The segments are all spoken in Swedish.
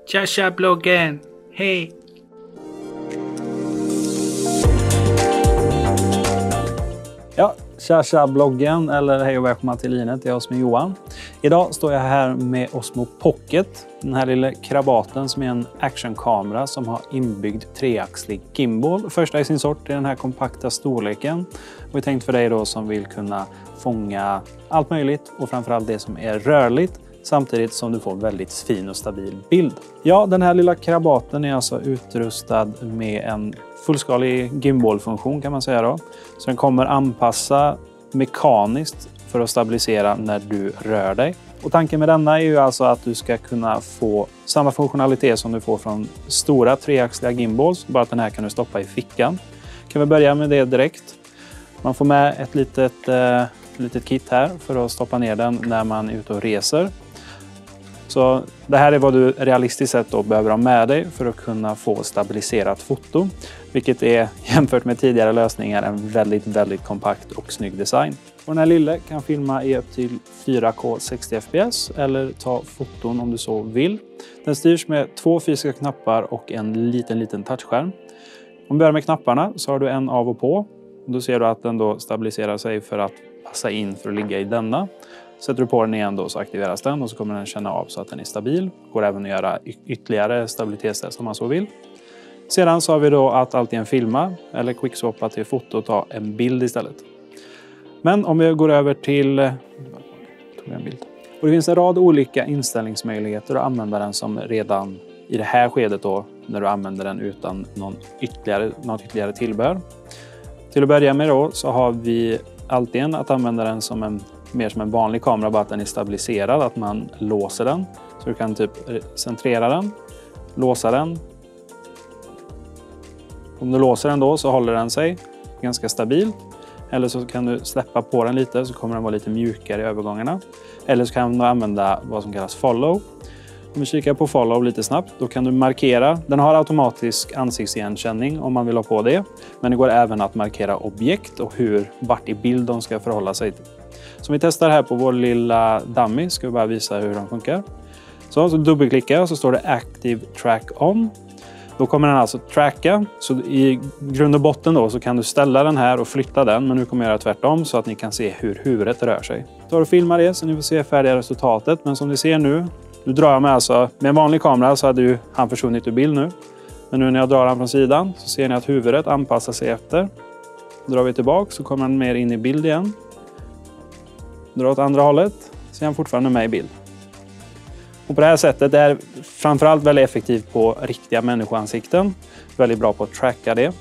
Tja bloggen! Hej! Ja, tja bloggen, eller hej och välkomna till Linet, det är jag som är Johan. Idag står jag här med Osmo Pocket, den här lilla krabaten som är en actionkamera som har inbyggd treaxlig gimbal. Första i sin sort i den här kompakta storleken. Och är tänkt för dig då som vill kunna fånga allt möjligt och framförallt det som är rörligt. Samtidigt som du får en väldigt fin och stabil bild. Ja, den här lilla krabaten är alltså utrustad med en fullskalig gimbal-funktion kan man säga då. Så den kommer anpassa mekaniskt för att stabilisera när du rör dig. Och tanken med denna är ju alltså att du ska kunna få samma funktionalitet som du får från stora treaxliga gimbals. Bara att den här kan du stoppa i fickan. Kan vi börja med det direkt. Man får med ett litet kit här för att stoppa ner den när man är ute och reser. Så det här är vad du realistiskt sett då behöver ha med dig för att kunna få stabiliserat foto. Vilket är jämfört med tidigare lösningar en väldigt kompakt och snygg design. Och den här lilla kan filma i upp till 4K 60 fps eller ta foton om du så vill. Den styrs med 2 fysiska knappar och en liten touchskärm. Om vi börjar med knapparna så har du en av och på. Då ser du att den då stabiliserar sig för att passa in för att ligga i denna. Sätter du på den igen då så aktiveras den och så kommer den känna av så att den är stabil. Går även att göra ytterligare stabilitetstest om man så vill. Sedan så har vi då att alltid filma eller quickswappa till foto och ta en bild istället. Men om vi går över till Och det finns en rad olika inställningsmöjligheter att använda den som redan i det här skedet då när du använder den utan något ytterligare tillbehör. Till att börja med då så har vi alltid att använda den som mer som en vanlig kamera, bara att den är stabiliserad, att man låser den. Så du kan typ centrera den, låsa den. Om du låser den då så håller den sig ganska stabilt. Eller så kan du släppa på den lite så kommer den vara lite mjukare i övergångarna. Eller så kan du använda vad som kallas follow. Om vi kikar på follow lite snabbt, då kan du markera. Den har automatisk ansiktsigenkänning om man vill ha på det. Men det går även att markera objekt och vart i bild de ska förhålla sig till. Så vi testar här på vår lilla dummy, ska vi bara visa hur de funkar. Så dubbelklicka och så står det Active Track On. Då kommer den alltså tracka. Så i grund och botten då så kan du ställa den här och flytta den. Men nu kommer jag göra tvärtom så att ni kan se hur huvudet rör sig. Så och filma det så ni får se färdiga resultatet. Men som ni ser nu drar jag med alltså. Med en vanlig kamera så hade ju han försvunnit ur bild nu. Men nu när jag drar han från sidan så ser ni att huvudet anpassar sig efter. Drar vi tillbaka så kommer han mer in i bild igen. Drar åt andra hållet så är han fortfarande med i bild. Och på det här sättet är det framförallt väldigt effektivt på riktiga människoansikten. Väldigt bra på att tracka det.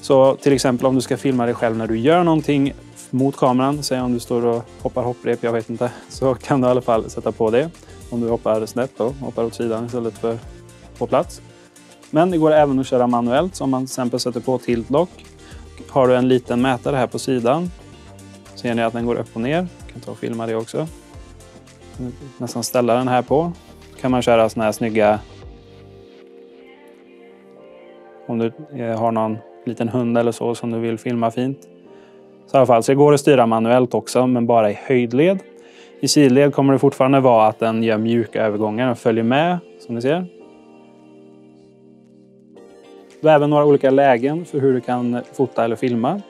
Så till exempel om du ska filma dig själv när du gör någonting mot kameran. Säg om du står och hoppar hopprep, jag vet inte. Så kan du i alla fall sätta på det. Om du hoppar snett då, hoppar åt sidan istället för på plats. Men det går även att köra manuellt. Så om man till exempel sätter på tilt lock. Har du en liten mätare här på sidan. Ser ni att den går upp och ner. Jag kan ta och filma det också. Nästan ställa den här på. Kan man köra såna här snygga. Om du har någon liten hund eller så som du vill filma fint. Så i alla fall så det går att styra manuellt också, men bara i höjdled. I sidled kommer det fortfarande vara att den gör mjuka övergångar och följer med som ni ser. Det är även några olika lägen för hur du kan fota eller filma.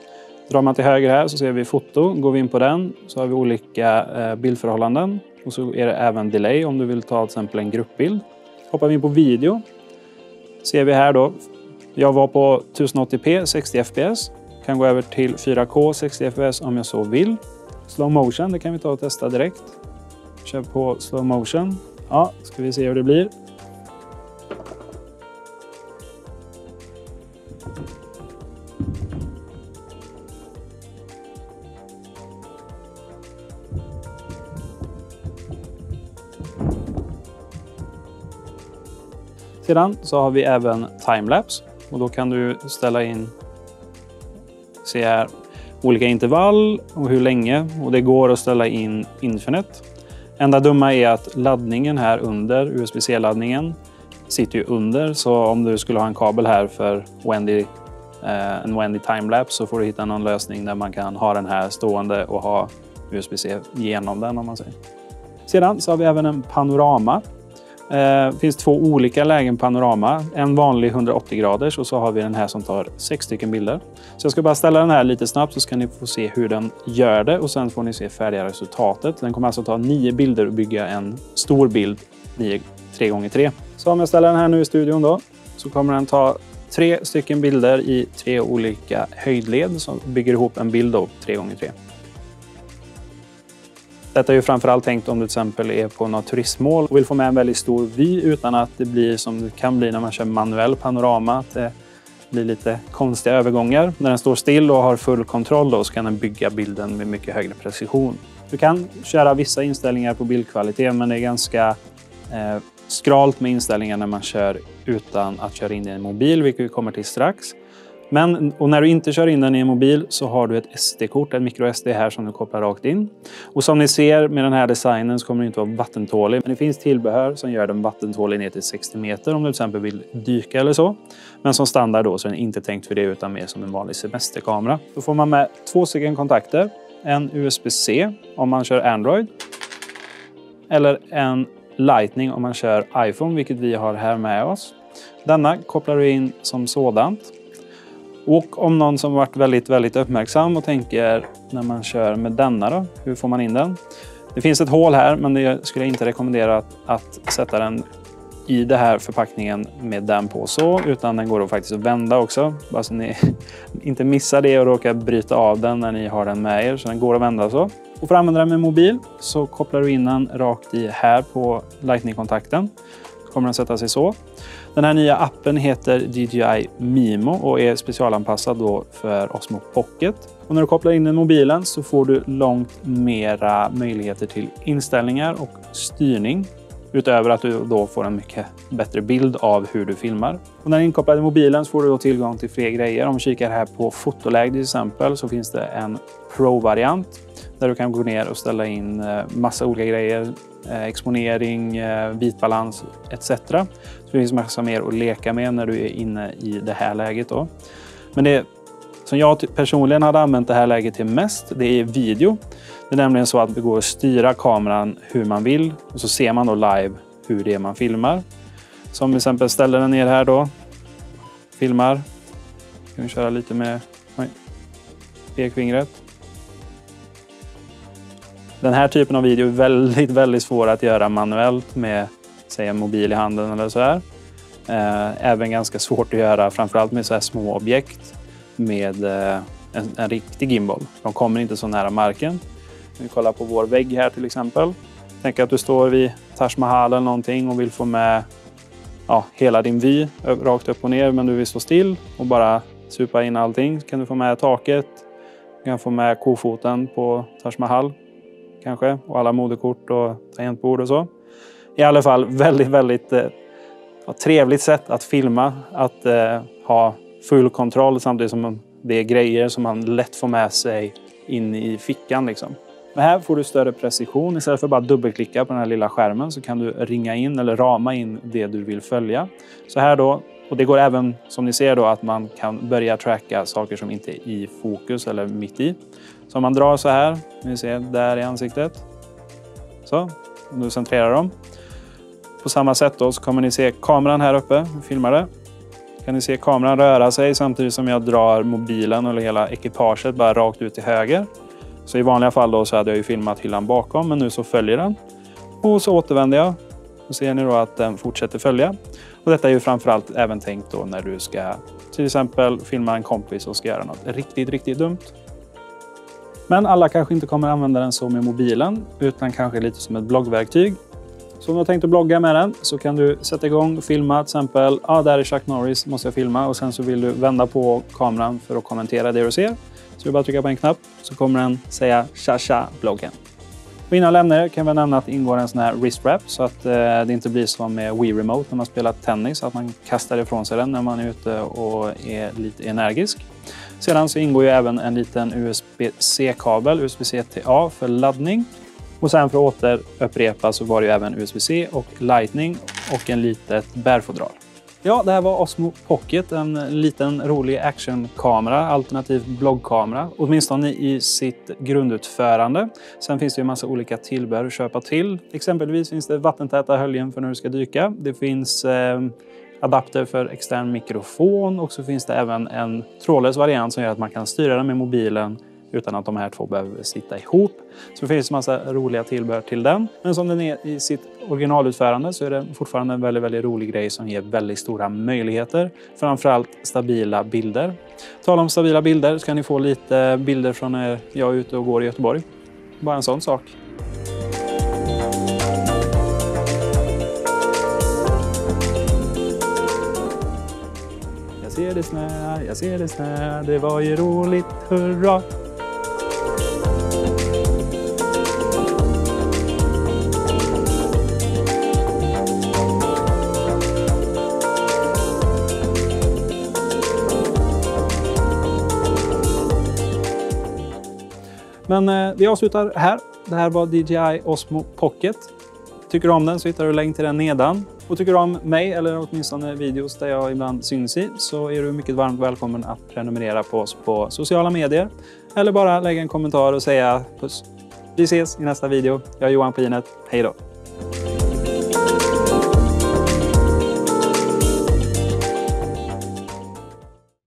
Drar man till höger här så ser vi foto. Går vi in på den så har vi olika bildförhållanden. Och så är det även delay om du vill ta till exempel en gruppbild. Hoppar vi in på video. Ser vi här då. Jag var på 1080p 60 fps. Kan gå över till 4K 60 fps om jag så vill. Slow motion, det kan vi ta och testa direkt. Kör på slow motion. Ja, ska vi se hur det blir. Sedan så har vi även timelapse och då kan du ställa in, se här, olika intervall och hur länge, och det går att ställa in infinite. Enda dumma är att laddningen här under, USB-C-laddningen, sitter ju under, så om du skulle ha en kabel här för en oändlig timelapse så får du hitta någon lösning där man kan ha den här stående och ha USB-C genom den om man säger. Sedan så har vi även en panorama. Det finns 2 olika lägen panorama. En vanlig 180 graders och så har vi den här som tar 6 stycken bilder. Så jag ska bara ställa den här lite snabbt så ska ni få se hur den gör det. Och sen får ni se färdiga resultatet. Den kommer alltså ta 9 bilder och bygga en stor bild 3x3. Så om jag ställer den här nu i studion då, så kommer den ta 3 stycken bilder i 3 olika höjdled som bygger ihop en bild då 3x3. Detta är ju framförallt tänkt om du till exempel är på något turistmål och vill få med en väldigt stor vy utan att det blir som det kan bli när man kör manuell panorama. Att det blir lite konstiga övergångar. När den står still och har full kontroll då, så kan den bygga bilden med mycket högre precision. Du kan köra vissa inställningar på bildkvalitet, men det är ganska skralt med inställningar när man kör utan att köra in i en mobil, vilket vi kommer till strax. Och när du inte kör in den i en mobil så har du ett SD-kort, en micro SD här som du kopplar rakt in. Och som ni ser med den här designen så kommer den inte vara vattentålig. Men det finns tillbehör som gör den vattentålig ner till 60 meter om du till exempel vill dyka eller så. Men som standard då så är den inte tänkt för det utan mer som en vanlig semesterkamera. Då får man med 2 stycken kontakter. En USB-C om man kör Android. Eller en Lightning om man kör iPhone, vilket vi har här med oss. Denna kopplar du in som sådant. Och om någon som varit väldigt uppmärksam och tänker när man kör med denna då, hur får man in den? Det finns ett hål här, men det skulle jag inte rekommendera att sätta den i den här förpackningen med den på så, utan den går att faktiskt vända också. Bara så ni inte missar det och råkar bryta av den när ni har den med er, så den går att vända så. Och för att använda den med mobil så kopplar du in den rakt i här på Lightning-kontakten. Så kommer den sätta sig så. Den här nya appen heter DJI Mimo och är specialanpassad då för Osmo Pocket. Och när du kopplar in den mobilen så får du långt mera möjligheter till inställningar och styrning. Utöver att du då får en mycket bättre bild av hur du filmar. Och när du är inkopplad i mobilen så får du då tillgång till fler grejer. Om vi kikar här på fotoläge till exempel så finns det en Pro-variant. Där du kan gå ner och ställa in massa olika grejer. Exponering, vitbalans etc. Så det finns massa mer att leka med när du är inne i det här läget då. Men det som jag personligen hade använt det här läget till mest, det är video. Det är nämligen så att det går att styra kameran hur man vill och så ser man då live hur det är man filmar. Som till exempel ställer den ner här då. Filmar. Ska vi köra lite med pekfingret. Den här typen av video är väldigt svår att göra manuellt med säg en mobil i handen eller så här. Även ganska svårt att göra framförallt med så här små objekt med en riktig gimbal. De kommer inte så nära marken. Vi kollar på vår vägg här till exempel. Tänk att du står vid Taj Mahal eller någonting och vill få med hela din vy rakt upp och ner, men du vill stå still och bara supa in allting. Så kan du få med taket, du kan få med kofoten på Taj Mahal kanske, och alla moderkort och tangentbord och så. I alla fall väldigt trevligt sätt att filma, att ha full kontroll samtidigt som det är grejer som man lätt får med sig in i fickan liksom. Men här får du större precision. Istället för bara dubbelklicka på den här lilla skärmen så kan du ringa in eller rama in det du vill följa. Så här då, och det går även som ni ser då att man kan börja tracka saker som inte är i fokus eller mitt i. Så om man drar så här, ni ser där i ansiktet. Så, och nu centrerar de. På samma sätt då så kommer ni se kameran här uppe, filmar det. Kan ni se kameran röra sig samtidigt som jag drar mobilen eller hela ekipaget bara rakt ut till höger. Så i vanliga fall då så hade jag ju filmat hyllan bakom, men nu så följer den. Och så återvänder jag. Så ser ni då att den fortsätter följa. Och detta är ju framförallt även tänkt då när du ska till exempel filma en kompis och ska göra något riktigt dumt. Men alla kanske inte kommer använda den så med mobilen, utan kanske lite som ett bloggverktyg. Så om du har tänkt att blogga med den så kan du sätta igång och filma till exempel, där är Chuck Norris, måste jag filma. Och sen så vill du vända på kameran för att kommentera det du ser. Så du bara trycka på en knapp så kommer den säga tja bloggen. Och innan jag lämnar kan vi nämna att det ingår en sån här wrist wrap så att det inte blir som med Wii Remote när man spelar tennis. Att man kastar ifrån sig den när man är ute och är lite energisk. Sedan så ingår ju även en liten USB-C-kabel, USB-C till A för laddning. Och sen för att återupprepa så var det ju även USB-C och Lightning och en litet bärfodral. Ja, det här var Osmo Pocket, en liten rolig actionkamera, alternativ bloggkamera, åtminstone i sitt grundutförande. Sen finns det ju en massa olika tillbehör att köpa till. Exempelvis finns det vattentäta höljen för när du ska dyka. Det finns adapter för extern mikrofon och så finns det även en trådlös variant som gör att man kan styra den med mobilen utan att de här två behöver sitta ihop. Så det finns en massa roliga tillbehör till den. Men som den är i sitt originalutförande så är det fortfarande en väldigt, väldigt rolig grej som ger väldigt stora möjligheter. Framförallt stabila bilder. Tala om stabila bilder så kan ni få lite bilder från när jag är ute och går i Göteborg. Bara en sån sak. Jag ser det snö, det var ju roligt, hurra! Men vi avslutar här. Det här var DJI Osmo Pocket. Tycker du om den så hittar du länk till den nedan. Och tycker du om mig eller åtminstone videos där jag ibland syns i så är du mycket varmt välkommen att prenumerera på oss på sociala medier. Eller bara lägga en kommentar och säga puss. Vi ses i nästa video. Jag är Johan på Inet. Hej då!